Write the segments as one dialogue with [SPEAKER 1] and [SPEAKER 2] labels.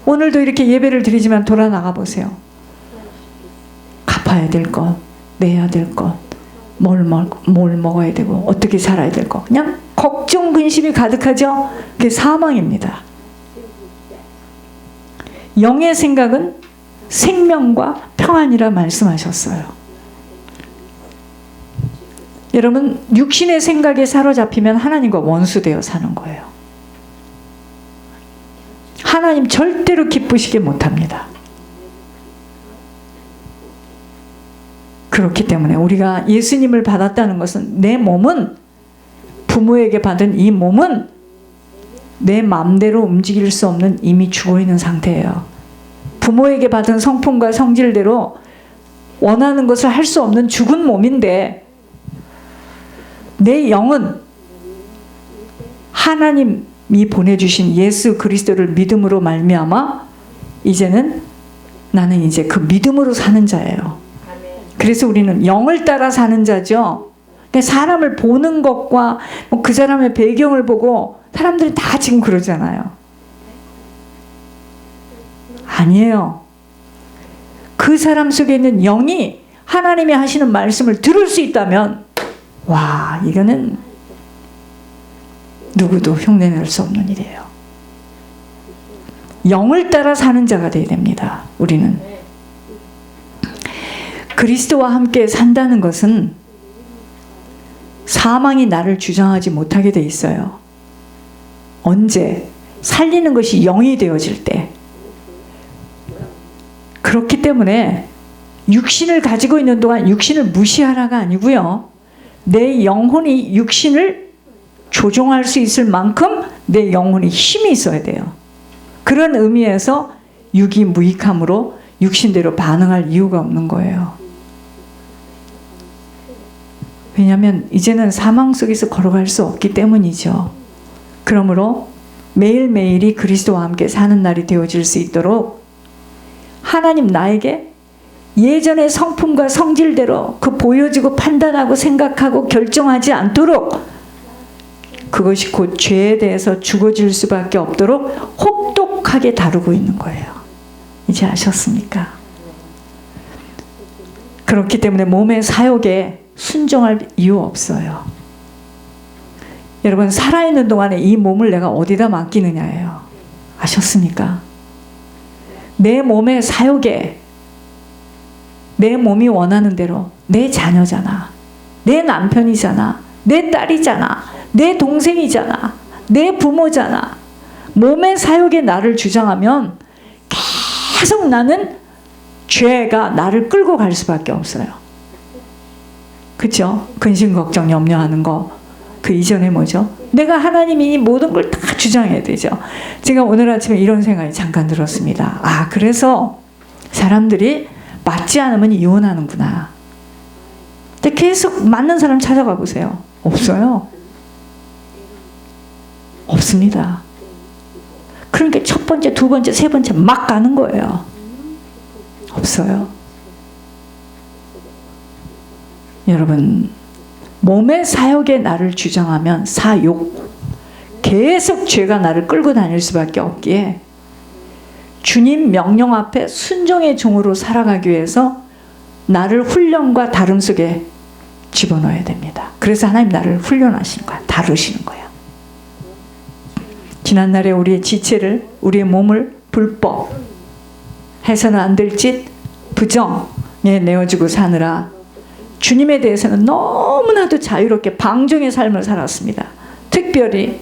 [SPEAKER 1] 오늘도 이렇게 예배를 드리지만 돌아 나가 보세요. 갚아야 될 것, 내야 될 것, 뭘 먹어야 되고 어떻게 살아야 될 것, 그냥 걱정 근심이 가득하죠. 그게 사망입니다. 영의 생각은 생명과 평안이라 말씀하셨어요. 여러분, 육신의 생각에 사로잡히면 하나님과 원수되어 사는 거예요. 하나님 절대로 기쁘시게 못합니다. 그렇기 때문에 우리가 예수님을 받았다는 것은 내 몸은, 부모에게 받은 이 몸은 내 마음대로 움직일 수 없는 이미 죽어 있는 상태예요. 부모에게 받은 성품과 성질대로 원하는 것을 할 수 없는 죽은 몸인데, 내 영은 하나님이 보내주신 예수 그리스도를 믿음으로 말미암아 이제는 나는 이제 그 믿음으로 사는 자예요. 그래서 우리는 영을 따라 사는 자죠. 사람을 보는 것과 그 사람의 배경을 보고 사람들이 다 지금 그러잖아요. 아니에요. 그 사람 속에 있는 영이 하나님이 하시는 말씀을 들을 수 있다면, 와, 이거는 누구도 흉내낼 수 없는 일이에요. 영을 따라 사는 자가 되어야 됩니다. 우리는 그리스도와 함께 산다는 것은 사망이 나를 주장하지 못하게 돼 있어요. 언제? 살리는 것이 영이 되어질 때. 그렇기 때문에 육신을 가지고 있는 동안 육신을 무시하라가 아니고요. 내 영혼이 육신을 조종할 수 있을 만큼 내 영혼이 힘이 있어야 돼요. 그런 의미에서 육이 무익함으로 육신대로 반응할 이유가 없는 거예요. 왜냐하면 이제는 사망 속에서 걸어갈 수 없기 때문이죠. 그러므로 매일매일이 그리스도와 함께 사는 날이 되어질 수 있도록 하나님 나에게 예전의 성품과 성질대로 그 보여지고 판단하고 생각하고 결정하지 않도록, 그것이 곧 죄에 대해서 죽어질 수밖에 없도록 혹독하게 다루고 있는 거예요. 이제 아셨습니까? 그렇기 때문에 몸의 사욕에 순종할 이유 없어요. 여러분, 살아있는 동안에 이 몸을 내가 어디다 맡기느냐예요. 아셨습니까? 내 몸의 사욕에, 내 몸이 원하는 대로, 내 자녀잖아, 내 남편이잖아, 내 딸이잖아, 내 동생이잖아, 내 부모잖아, 몸의 사욕에 나를 주장하면 계속 나는 죄가 나를 끌고 갈 수밖에 없어요. 그렇죠? 근심 걱정 염려하는 거, 그 이전에 뭐죠? 내가 하나님이 모든 걸 다 주장해야 되죠. 제가 오늘 아침에 이런 생각이 잠깐 들었습니다. 아, 그래서 사람들이 맞지 않으면 이혼하는구나. 근데 계속 맞는 사람 찾아가 보세요. 없어요. 없습니다. 그러니까 첫 번째, 두 번째, 세 번째 막 가는 거예요. 없어요. 여러분, 몸의 사욕에 나를 주장하면 사욕, 계속 죄가 나를 끌고 다닐 수밖에 없기에 주님 명령 앞에 순종의 종으로 살아가기 위해서 나를 훈련과 다름 속에 집어넣어야 됩니다. 그래서 하나님 나를 훈련하시는 거야. 다루시는 거야. 지난날에 우리의 지체를, 우리의 몸을 불법, 해서는 안 될 짓, 부정에 내어주고 사느라 주님에 대해서는 너무나도 자유롭게 방종의 삶을 살았습니다. 특별히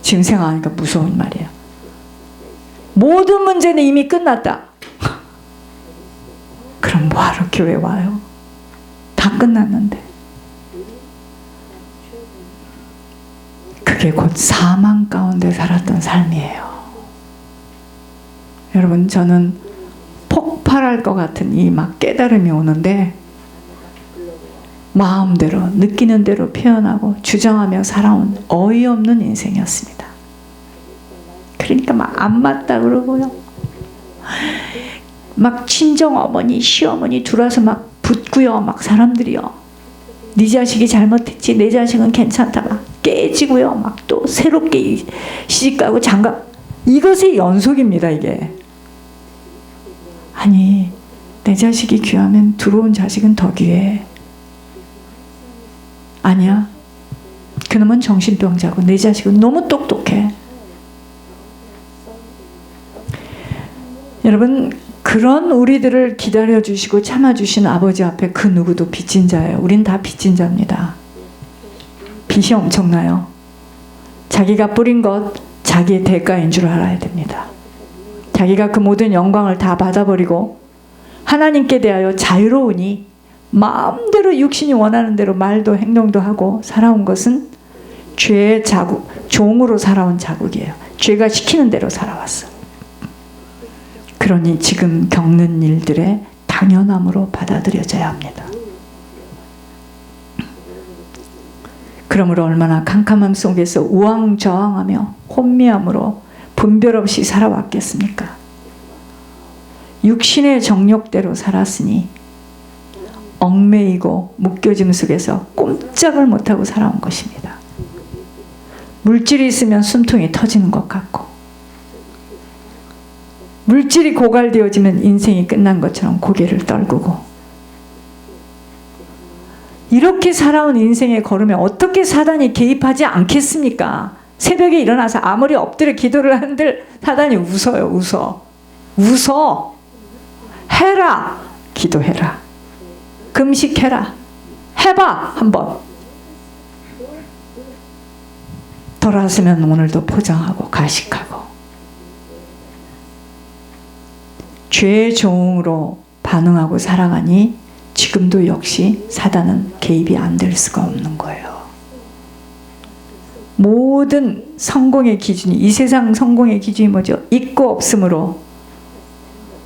[SPEAKER 1] 지금 생각하니까 무서운 말이에요. 모든 문제는 이미 끝났다. 그럼 뭐하러 교회 와요? 다 끝났는데. 그게 곧 사망 가운데 살았던 삶이에요. 여러분, 저는 폭발할 것 같은 이 막 깨달음이 오는데 마음대로 느끼는 대로 표현하고 주장하며 살아온 어이없는 인생이었습니다. 그러니까 막 안 맞다 그러고요. 막 친정 어머니, 시어머니 들어와서 막 붙고요. 막 사람들이요. 네 자식이 잘못했지, 내 자식은 괜찮다. 막 깨지고요. 막 또 새롭게 시집가고 장가. 이것의 연속입니다, 이게. 아니, 내 자식이 귀하면 들어온 자식은 더 귀해. 아니야. 그놈은 정신병자고 내 자식은 너무 똑똑해. 여러분, 그런 우리들을 기다려주시고 참아주신 아버지 앞에 그 누구도 빚진 자예요. 우린 다 빚진 자입니다. 빚이 엄청나요. 자기가 뿌린 것 자기의 대가인 줄 알아야 됩니다. 자기가 그 모든 영광을 다 받아버리고 하나님께 대하여 자유로우니 마음대로 육신이 원하는 대로 말도 행동도 하고 살아온 것은 죄의 자국, 종으로 살아온 자국이에요. 죄가 시키는 대로 살아왔어. 그러니 지금 겪는 일들의 당연함으로 받아들여져야 합니다. 그러므로 얼마나 캄캄함 속에서 우왕좌왕하며 혼미함으로 분별 없이 살아왔겠습니까? 육신의 정욕대로 살았으니 얽매이고 묶여짐 속에서 꼼짝을 못하고 살아온 것입니다. 물질이 있으면 숨통이 터지는 것 같고, 물질이 고갈되어지면 인생이 끝난 것처럼 고개를 떨구고, 이렇게 살아온 인생에 걸으면 어떻게 사단이 개입하지 않겠습니까? 새벽에 일어나서 아무리 엎드려 기도를 한들 사단이 웃어요. 웃어. 해라. 기도해라. 금식해라. 해봐. 한번. 돌아왔으면 오늘도 포장하고 가식하고. 죄의 종으로 반응하고 살아가니 지금도 역시 사단은 개입이 안 될 수가 없는 거예요. 모든 성공의 기준이, 이 세상 성공의 기준이 뭐죠? 있고 없음으로.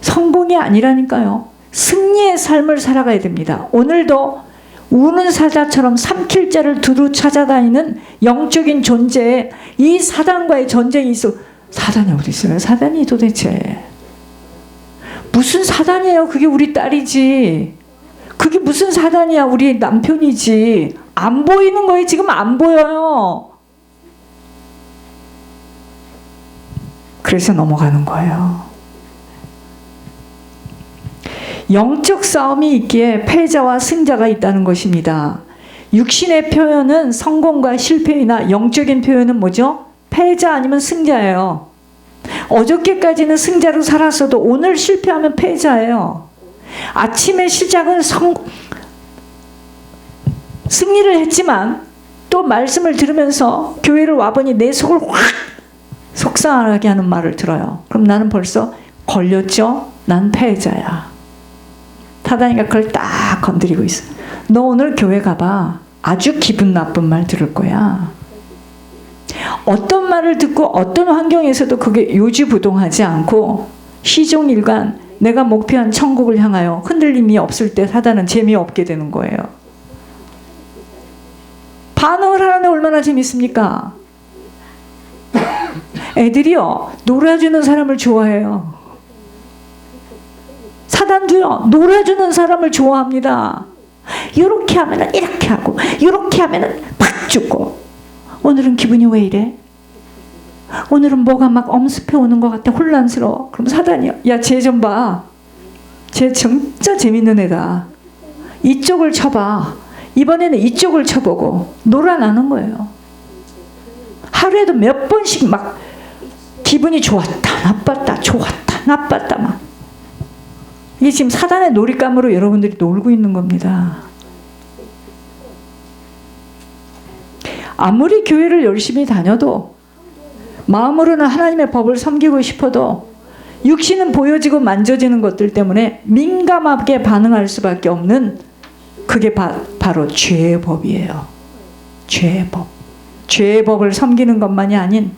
[SPEAKER 1] 성공이 아니라니까요. 승리의 삶을 살아가야 됩니다. 오늘도 우는 사자처럼 삼킬 자를 두루 찾아다니는 영적인 존재에 이 사단과의 전쟁이 있어. 사단이 어디 있어요? 사단이 도대체 무슨 사단이에요? 그게 우리 딸이지. 그게 무슨 사단이야? 우리 남편이지. 안 보이는 거예요. 지금 안 보여요. 그래서 넘어가는 거예요. 영적 싸움이 있기에 패자와 승자가 있다는 것입니다. 육신의 표현은 성공과 실패이나 영적인 표현은 뭐죠? 패자 아니면 승자예요. 어저께까지는 승자로 살았어도 오늘 실패하면 패자예요. 아침의 시작은 승리를 했지만 또 말씀을 들으면서 교회를 와보니 내 속을 확 속상하게 하는 말을 들어요. 그럼 나는 벌써 걸렸죠? 난 패자야. 사단이가 그걸 딱 건드리고 있어. 너 오늘 교회 가봐. 아주 기분 나쁜 말 들을 거야. 어떤 말을 듣고 어떤 환경에서도 그게 요지부동하지 않고 시종일관 내가 목표한 천국을 향하여 흔들림이 없을 때 사단은 재미없게 되는 거예요. 반응을 하는데 얼마나 재밌습니까? 애들이요, 놀아주는 사람을 좋아해요. 사단도요, 놀아주는 사람을 좋아합니다. 이렇게 하면은 이렇게 하고, 이렇게 하면은 팍 죽고. 오늘은 기분이 왜 이래? 오늘은 뭐가 막 엄습해 오는 것 같아. 혼란스러워. 그럼 사단이요, 야, 쟤 좀 봐. 쟤 진짜 재밌는 애다. 이쪽을 쳐봐. 이번에는 이쪽을 쳐보고 놀아나는 거예요. 하루에도 몇 번씩 막 기분이 좋았다 나빴다 좋았다 나빴다 막. 이게 지금 사단의 놀잇감으로 여러분들이 놀고 있는 겁니다. 아무리 교회를 열심히 다녀도 마음으로는 하나님의 법을 섬기고 싶어도 육신은 보여지고 만져지는 것들 때문에 민감하게 반응할 수밖에 없는, 그게 바로 죄의 법이에요. 죄의 법. 죄의 법을 섬기는 것만이 아닌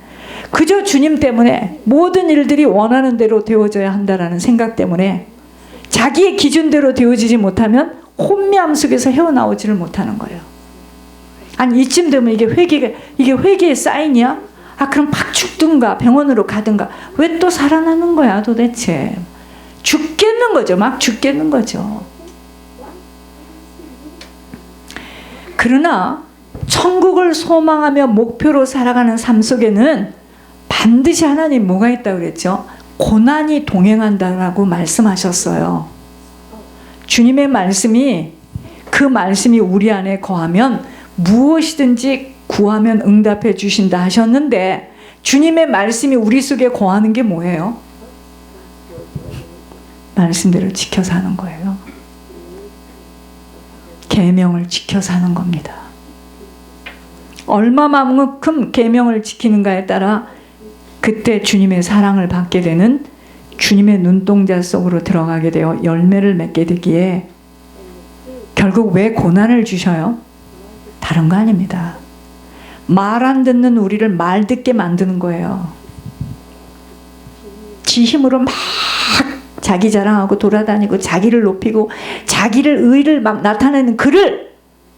[SPEAKER 1] 그저 주님 때문에 모든 일들이 원하는 대로 되어져야 한다는 생각 때문에 자기의 기준대로 되어지지 못하면 혼미함 속에서 헤어나오지를 못하는 거예요. 아니, 이쯤 되면 이게 회개의 사인이야? 아, 그럼 팍 죽든가 병원으로 가든가. 왜 또 살아나는 거야 도대체? 죽겠는 거죠. 막 죽겠는 거죠. 그러나 천국을 소망하며 목표로 살아가는 삶 속에는 반드시 하나님 뭐가 있다고 그랬죠? 고난이 동행한다라고 말씀하셨어요. 주님의 말씀이, 그 말씀이 우리 안에 거하면 무엇이든지 구하면 응답해 주신다 하셨는데, 주님의 말씀이 우리 속에 거하는 게 뭐예요? 말씀대로 지켜 사는 거예요. 계명을 지켜 사는 겁니다. 얼마만큼 계명을 지키는가에 따라 그때 주님의 사랑을 받게 되는, 주님의 눈동자 속으로 들어가게 되어 열매를 맺게 되기에, 결국 왜 고난을 주셔요? 다른 거 아닙니다. 말 안 듣는 우리를 말 듣게 만드는 거예요. 지 힘으로 막 자기 자랑하고 돌아다니고 자기를 높이고 자기를 의를 막 나타내는 그를,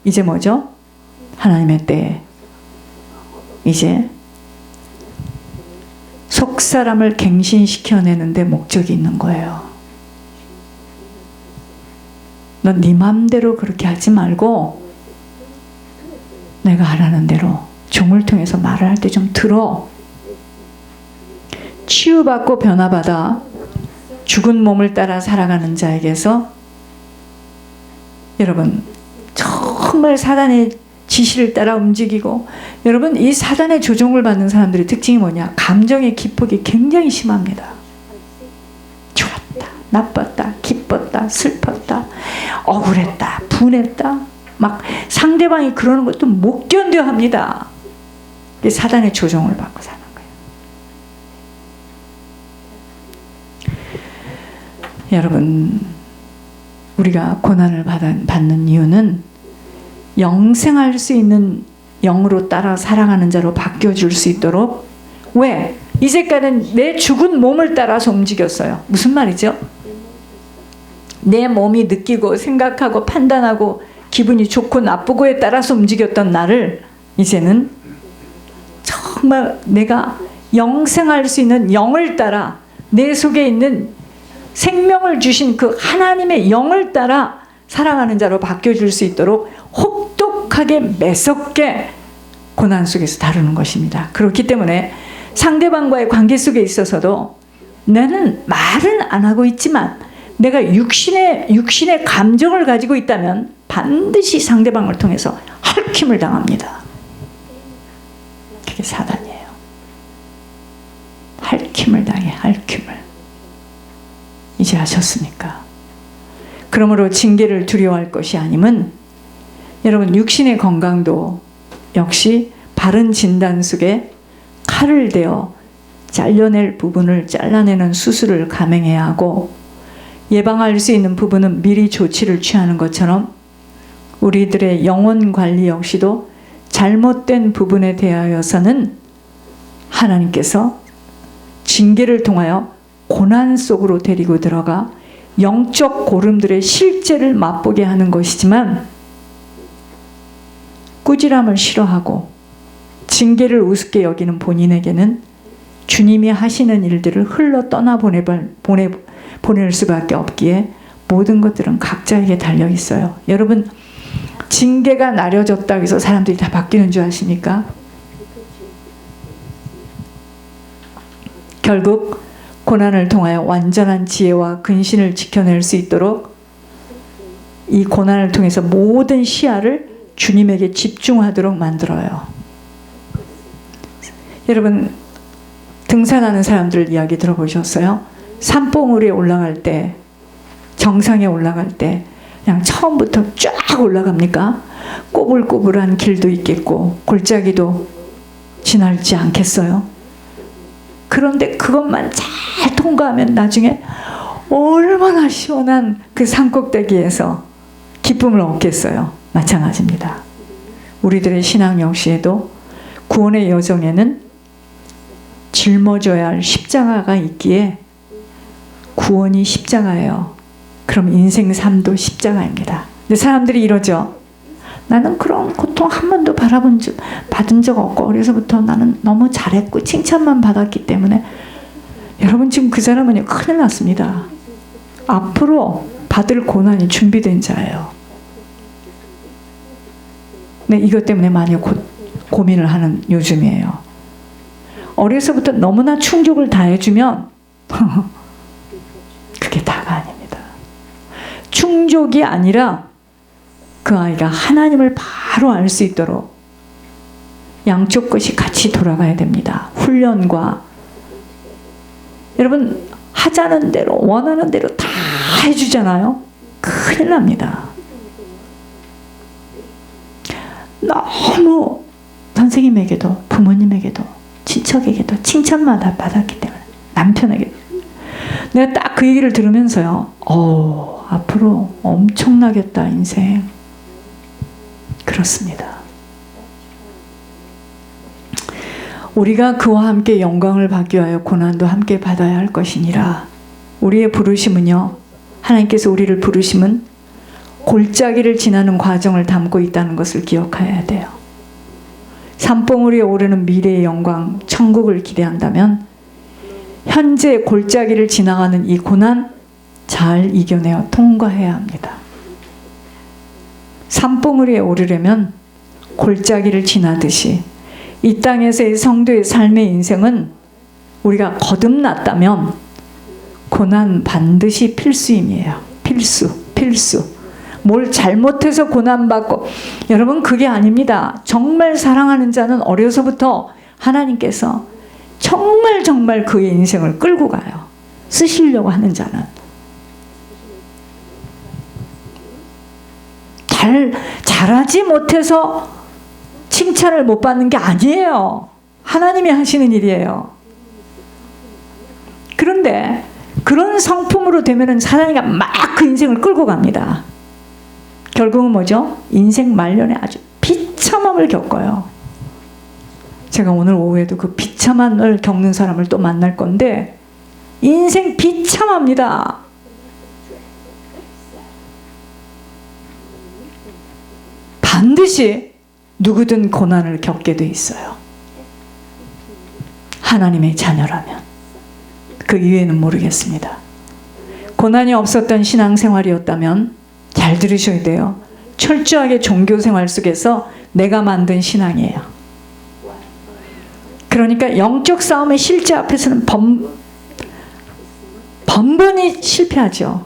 [SPEAKER 1] 이제 뭐죠? 하나님의 때에 이제 속 사람을 갱신시켜내는데 목적이 있는 거예요. 넌 네 맘대로 그렇게 하지 말고 내가 하라는 대로 종을 통해서 말을 할 때 좀 들어. 치유받고 변화받아 죽은 몸을 따라 살아가는 자에게서, 여러분 정말 사단의 지시를 따라 움직이고, 여러분 이 사단의 조종을 받는 사람들의 특징이 뭐냐? 감정의 기폭이 굉장히 심합니다. 좋았다, 나빴다, 기뻤다, 슬펐다, 억울했다, 분했다, 막 상대방이 그러는 것도 못 견뎌 합니다. 이게 사단의 조종을 받고 사는 거예요. 여러분, 우리가 고난을 받는 이유는 영생할 수 있는 영으로 따라 살아가는 자로 바뀌어줄 수 있도록. 왜? 이제까지는 내 죽은 몸을 따라서 움직였어요. 무슨 말이죠? 내 몸이 느끼고 생각하고 판단하고 기분이 좋고 나쁘고에 따라서 움직였던 나를, 이제는 정말 내가 영생할 수 있는 영을 따라, 내 속에 있는 생명을 주신 그 하나님의 영을 따라 살아가는 자로 바뀌어줄 수 있도록 혹독하게 매섭게 고난 속에서 다루는 것입니다. 그렇기 때문에 상대방과의 관계 속에 있어서도 나는 말은 안 하고 있지만 내가 육신의 감정을 가지고 있다면 반드시 상대방을 통해서 핥힘을 당합니다. 그게 사단이에요. 핥힘을 당해, 핥힘을. 이제 아셨습니까? 그러므로 징계를 두려워할 것이 아님은, 여러분 육신의 건강도 역시 바른 진단 속에 칼을 대어 잘려낼 부분을 잘라내는 수술을 감행해야 하고, 예방할 수 있는 부분은 미리 조치를 취하는 것처럼 우리들의 영혼 관리 역시도 잘못된 부분에 대하여서는 하나님께서 징계를 통하여 고난 속으로 데리고 들어가 영적 고름들의 실제를 맛보게 하는 것이지만, 꾸지람을 싫어하고 징계를 우습게 여기는 본인에게는 주님이 하시는 일들을 흘러 보낼 수밖에 없기에 모든 것들은 각자에게 달려 있어요. 여러분, 징계가 나려졌다고 해서 사람들이 다 바뀌는 줄 아십니까? 결국 고난을 통하여 완전한 지혜와 근신을 지켜낼 수 있도록 이 고난을 통해서 모든 시야를 주님에게 집중하도록 만들어요. 여러분, 등산하는 사람들 이야기 들어보셨어요? 산봉우리에 올라갈 때, 정상에 올라갈 때 그냥 처음부터 쫙 올라갑니까? 꼬불꼬불한 길도 있겠고 골짜기도 지날지 않겠어요? 그런데 그것만 잘 통과하면 나중에 얼마나 시원한 그 산꼭대기에서 기쁨을 얻겠어요. 마찬가지입니다. 우리들의 신앙 역시에도 구원의 여정에는 짊어져야 할 십자가가 있기에 구원이 십자가예요. 그럼 인생 삶도 십자가입니다. 근데 사람들이 이러죠. 나는 그런 고통 한 번도 받은 적 없고 어려서부터 나는 너무 잘했고 칭찬만 받았기 때문에. 여러분, 지금 그 사람은 큰일 났습니다. 앞으로 받을 고난이 준비된 자예요. 네, 이것 때문에 많이 고민을 하는 요즘이에요. 어려서부터 너무나 충족을 다 해주면 그게 다가 아닙니다. 충족이 아니라 그 아이가 하나님을 바로 알 수 있도록 양쪽 것이 같이 돌아가야 됩니다. 훈련과 여러분 하자는 대로 원하는 대로 다 해주잖아요. 큰일 납니다. 너무 선생님에게도 부모님에게도 친척에게도 칭찬만 받았기 때문에 남편에게 내가 딱 그 얘기를 들으면서요. 앞으로 엄청나겠다 인생. 그렇습니다. 우리가 그와 함께 영광을 받기 위하여 고난도 함께 받아야 할 것이니라. 우리의 부르심은요. 하나님께서 우리를 부르심은 골짜기를 지나는 과정을 담고 있다는 것을 기억해야 돼요. 산봉우리에 오르는 미래의 영광, 천국을 기대한다면 현재 골짜기를 지나가는 이 고난 잘 이겨내어 통과해야 합니다. 산봉우리에 오르려면 골짜기를 지나듯이 이 땅에서의 성도의 삶의 인생은 우리가 거듭났다면 고난 반드시 필수임이에요. 필수. 뭘 잘못해서 고난받고 여러분 그게 아닙니다. 정말 사랑하는 자는 어려서부터 하나님께서 정말 그의 인생을 끌고 가요. 쓰시려고 하는 자는 잘하지 못해서 칭찬을 못 받는 게 아니에요. 하나님이 하시는 일이에요. 그런데 그런 성품으로 되면은 사단이가 막 그 인생을 끌고 갑니다. 결국은 뭐죠? 인생 말년에 아주 비참함을 겪어요. 제가 오늘 오후에도 그 비참함을 겪는 사람을 또 만날 건데 인생 비참합니다. 반드시 누구든 고난을 겪게 돼 있어요. 하나님의 자녀라면. 그 이유에는 모르겠습니다. 고난이 없었던 신앙생활이었다면 잘 들으셔야 돼요. 철저하게 종교생활 속에서 내가 만든 신앙이에요. 그러니까 영적 싸움의 실제 앞에서는 번번이 실패하죠.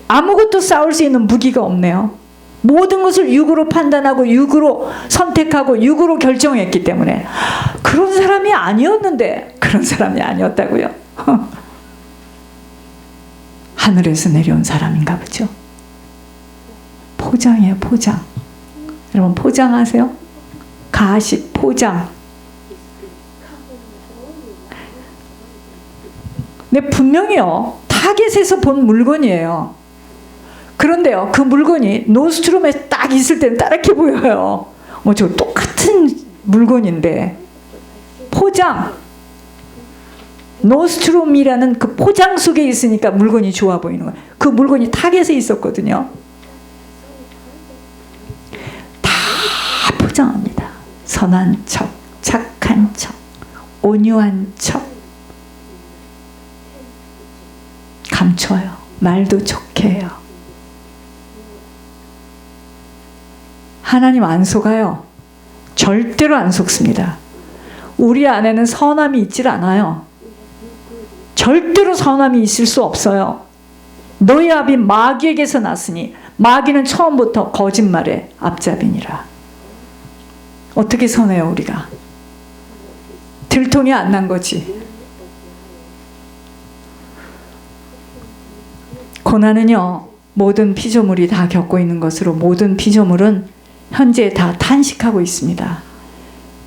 [SPEAKER 1] 아무것도 싸울 수 있는 무기가 없네요. 모든 것을 육으로 판단하고 육으로 선택하고 육으로 결정했기 때문에 그런 사람이 아니었는데 그런 사람이 아니었다고요. 하늘에서 내려온 사람인가 보죠. 포장이에요. 포장. 여러분 포장하세요? 가식 포장. 근데 분명히요. 타겟에서 본 물건이에요. 그런데요. 그 물건이 노스트룸에 딱 있을 때는 따랗게 보여요. 저 똑같은 물건인데 포장. 노스트룸이라는 그 포장 속에 있으니까 물건이 좋아 보이는 거예요. 그 물건이 타겟에 있었거든요. 다 포장합니다. 선한 척, 착한 척, 온유한 척. 감춰요. 말도 좋게 해요. 하나님 안 속아요. 절대로 안 속습니다. 우리 안에는 선함이 있질 않아요. 절대로 선함이 있을 수 없어요. 너희 아비 마귀에게서 났으니 마귀는 처음부터 거짓말의 앞잡이니라. 어떻게 선해요 우리가? 들통이 안 난 거지. 고난은요 모든 피조물이 다 겪고 있는 것으로 모든 피조물은 현재 다 탄식하고 있습니다.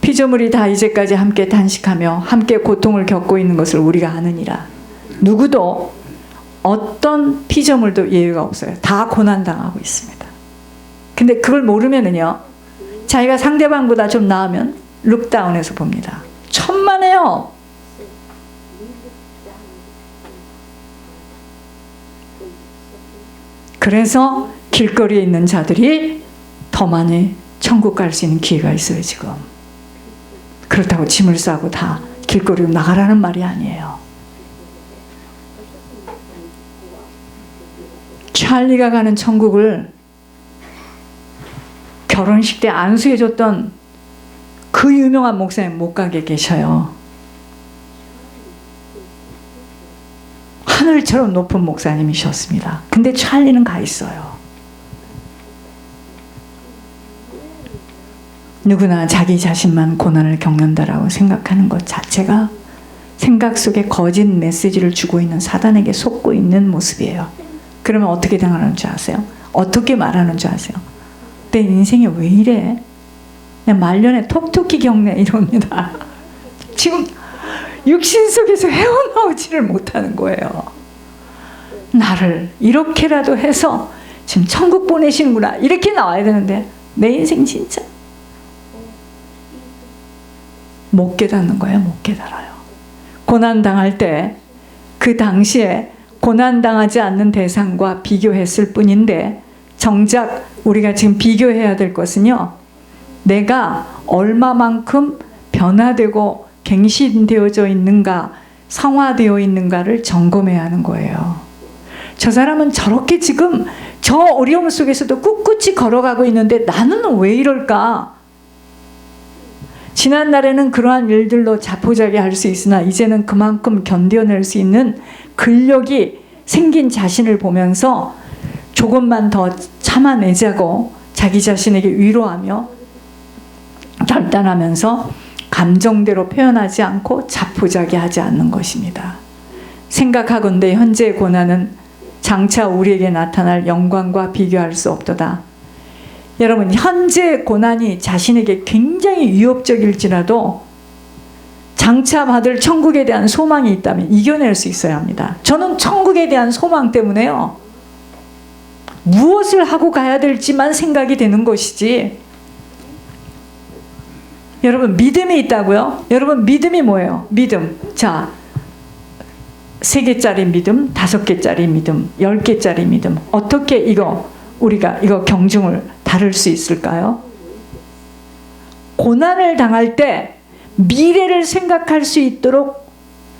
[SPEAKER 1] 피조물이 다 이제까지 함께 탄식하며 함께 고통을 겪고 있는 것을 우리가 아느니라. 누구도 어떤 피조물도 예외가 없어요. 다 고난당하고 있습니다. 근데 그걸 모르면은요 자기가 상대방보다 좀 나으면 룩다운해서 봅니다. 천만에요. 그래서 길거리에 있는 자들이 더 많이 천국 갈 수 있는 기회가 있어요 지금. 그렇다고 짐을 싸고 다 길거리로 나가라는 말이 아니에요. 찰리가 가는 천국을 결혼식 때 안수해줬던 그 유명한 목사님 못 가게 계셔요. 하늘처럼 높은 목사님이셨습니다. 근데 찰리는 가 있어요. 누구나 자기 자신만 고난을 겪는다라고 생각하는 것 자체가 생각 속에 거짓 메시지를 주고 있는 사단에게 속고 있는 모습이에요. 그러면 어떻게 당하는 줄 아세요? 어떻게 말하는 줄 아세요? 내 인생이 왜 이래? 그냥 말년에 톡톡히 겪네 이럽니다. 지금 육신 속에서 헤어나오지를 못하는 거예요. 나를 이렇게라도 해서 지금 천국 보내시는구나 이렇게 나와야 되는데 내 인생 진짜 못 깨닫는 거예요. 못 깨달아요. 고난당할 때 그 당시에 고난당하지 않는 대상과 비교했을 뿐인데 정작 우리가 지금 비교해야 될 것은요. 내가 얼마만큼 변화되고 갱신되어져 있는가, 성화되어 있는가를 점검해야 하는 거예요. 저 사람은 저렇게 지금 저 어려움 속에서도 꿋꿋이 걸어가고 있는데 나는 왜 이럴까? 지난날에는 그러한 일들로 자포자기할 수 있으나 이제는 그만큼 견뎌낼 수 있는 근력이 생긴 자신을 보면서 조금만 더 참아내자고 자기 자신에게 위로하며 결단하면서 감정대로 표현하지 않고 자포자기하지 않는 것입니다. 생각하건대 현재의 고난은 장차 우리에게 나타날 영광과 비교할 수 없도다. 여러분, 현재 고난이 자신에게 굉장히 위협적일지라도 장차 받을 천국에 대한 소망이 있다면 이겨낼 수 있어야 합니다. 저는 천국에 대한 소망 때문에요. 무엇을 하고 가야 될지만 생각이 되는 것이지. 여러분, 믿음이 있다고요? 여러분, 믿음이 뭐예요? 믿음. 자, 3개짜리 믿음, 5개짜리 믿음, 10개짜리 믿음. 어떻게 우리가 이거 경중을 다룰 수 있을까요? 고난을 당할 때 미래를 생각할 수 있도록